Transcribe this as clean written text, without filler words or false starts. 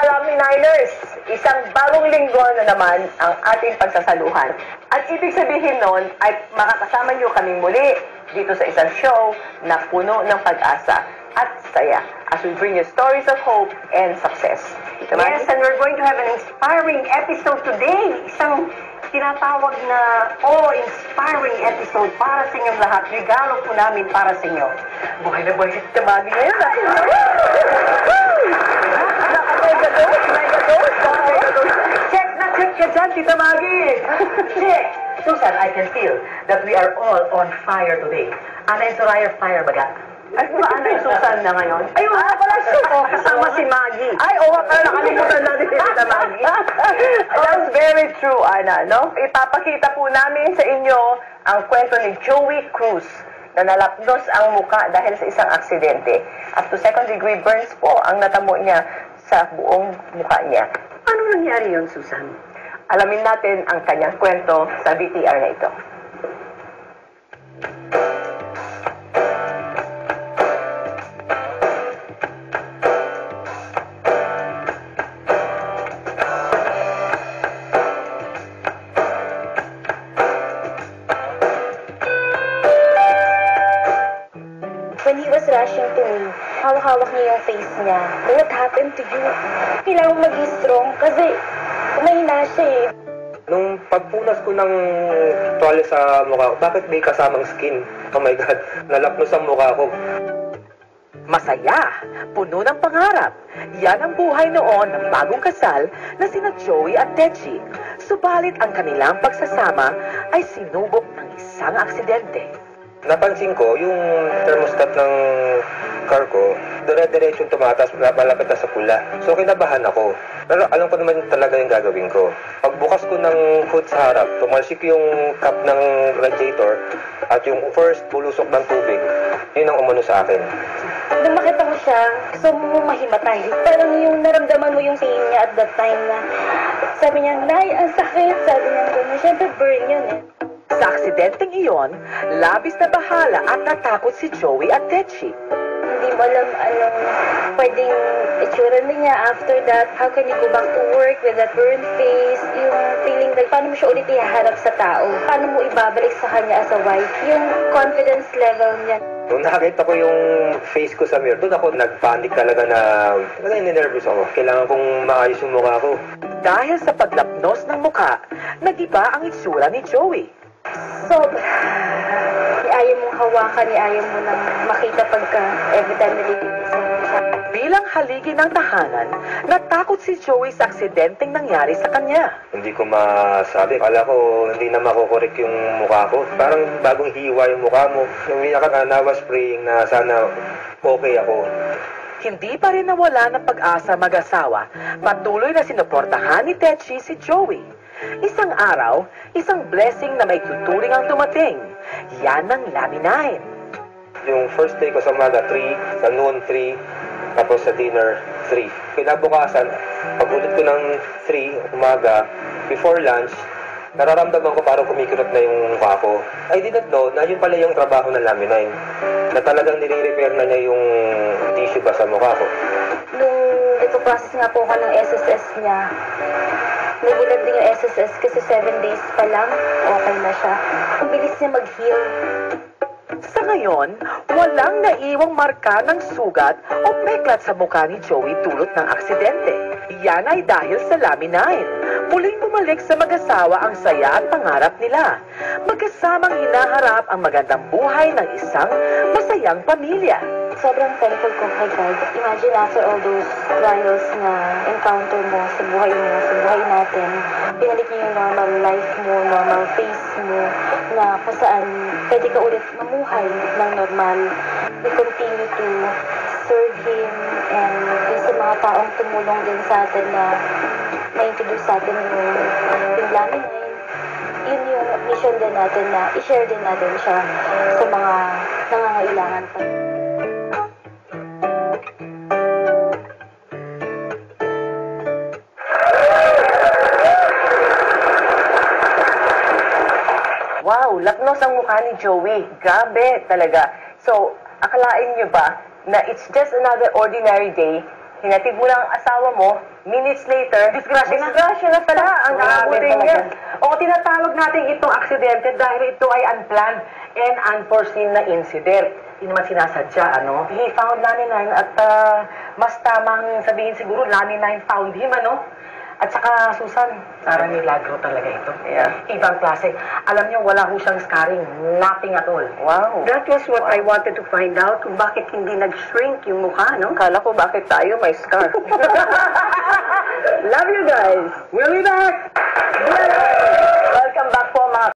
Laminers, isang bagong linggo na naman ang ating pagsasaluhan. At ibig sabihin nun ay makakasama niyo kaming muli dito sa isang show na puno ng pag-asa at saya as we bring you stories of hope and success. Yes, and we're going to have an inspiring episode today. Isang tinatawag na inspiring episode para sa inyong lahat. Regalo po namin para sa inyo. Buhay na buhay si Tamagi ngayon. Check na check ka dyan, Tita Maggie. Check. Susan, I can feel that we are all on fire today. Ana and Soraya fire baga. Ay, ano yung Susan na ngayon? Ay, wala pala siya. Kasama si Maggie. Ay, pala nakalimutan natin si Tita Maggie. That's very true, Ana, no? Ipapakita po namin sa inyo ang kwento ni Joey Cruz na nalapnos ang muka dahil sa isang aksidente. Up to second-degree burns po ang natamo niya sa buong mukha niya. Ano nangyari yun, Susan? Alamin natin ang kanyang kwento sa VTR na ito. When he was rushing to me, hawak-hawak niya yung face niya. What happened to you? Kailangan mag-strong kasi mahina siya eh. Nung pagpunas ko ng tuwalya sa mukha ko, bakit may kasamang skin? Oh my God, nalapnos ang mukha ko. Masaya, puno ng pangarap. Yan ang buhay noon ng bagong kasal na sina Joey at Techi. Subalit ang kanilang pagsasama ay sinubok ng isang aksidente. Napansin ko, yung thermostat ng car ko, dire-diretsyon tumatas, malapit na sa pula. So kinabahan ako. Pero alam ko naman talaga yung gagawin ko. Pagbukas ko ng hood sa harap, tumalsik yung cap ng radiator at yung first pulusok ng tubig, yun ang umano sa akin. Nung makita ko siya, gusto mo mahimatay. Parang yung naramdaman mo yung pain niya at that time na sabi niya, Nay, ang sakit. Sabi niya, gano'n. Siyempre burn yun eh. Sa aksidenteng iyon, labis na bahala at natakot si Joey at Techi. Hindi mo alam anong pwedeng itsura niya after that. How can you go back to work with that burned face? Yung feeling like, paano mo siya ulit ihaharap sa tao? Paano mo ibabalik sa kanya as a wife? Yung confidence level niya. Nung nakakita ko yung face ko sa mirror, doon ako nagpanic talaga na ninervous ako. Kailangan kong maayos yung mukha ko. Dahil sa paglapnos ng muka, nag-iba ang itsura ni Joey. So, ayaw mong hawakan, ayaw mo nang makita pagka every time nalilinis mo siya. Bilang haligi ng tahanan, natakot si Joey sa aksidenteng nangyari sa kanya. Hindi ko masabi. Kala ko hindi na makukorek yung mukha ko. Parang bagong hiwa yung mukha mo. Yung I was praying na sana okay ako. Hindi pa rin nawala ng pag-asa mag-asawa. Patuloy na sinuportahan ni Techi si Joey. Isang araw, isang blessing na may tuturing ang dumating. Yan ang laminahin. Yung first day ko sa umaga, 3, sa noon 3, tapos sa dinner 3. Kinabukasan, pag ulit ko ng 3 umaga, before lunch, nararamdaman ko parang kumikirot na yung mukha ko. I didn't know na yun pala yung trabaho ng laminine. Na talagang nire-repair na niya yung tissue ba sa mukha ko. Nung ito-process nga po ako ng SSS niya, nagulat din yung SSS kasi 7 days pa lang, okay na siya. Ang bilis niya mag-heal. Sa ngayon, walang naiwang marka ng sugat o peklat sa mukha ni Joey dulot ng aksidente. Yan ay dahil sa laminine. Muling bumalik sa mag-asawa ang saya at pangarap nila. Magkasamang hinaharap ang magandang buhay ng isang masayang pamilya. Sobrang thankful ko kay God. Imagine after all those trials na encounter mo sa buhay mo, sa buhay natin, pinalik niyo yung normal life mo, normal face mo, na kung saan pwede ka ulit mamuhay ng normal. We continue to serve Him and yung sa mga taong tumulong din sa atin na ma-introduce sa atin yung laminine. Yun yung mission din natin na i-share din natin siya sa mga nangangailangan pa. Wow, lapnos ang mukha ni Joey. Grabe talaga. So, akalain niyo ba na it's just another ordinary day hinatid mo lang ang asawa mo, minutes later, disgrasya na pala ang nakabutin niya. O tinatawag natin itong aksidente dahil ito ay unplanned and unforeseen na incident. Hindi naman sinasadya, ano? He found Lani Nine at mas tamang sabihin siguro Lani Nine found him, ano? At saka, Susan, parang milagro talaga ito. Yeah. Ibang klase. Alam niyo, wala ho siyang scarring. Nothing at all. Wow. That was what I wanted to find out kung bakit hindi nag-shrink yung mukha, no? Kala ko bakit tayo may scar. Love you guys! We'll be back! Welcome back po mga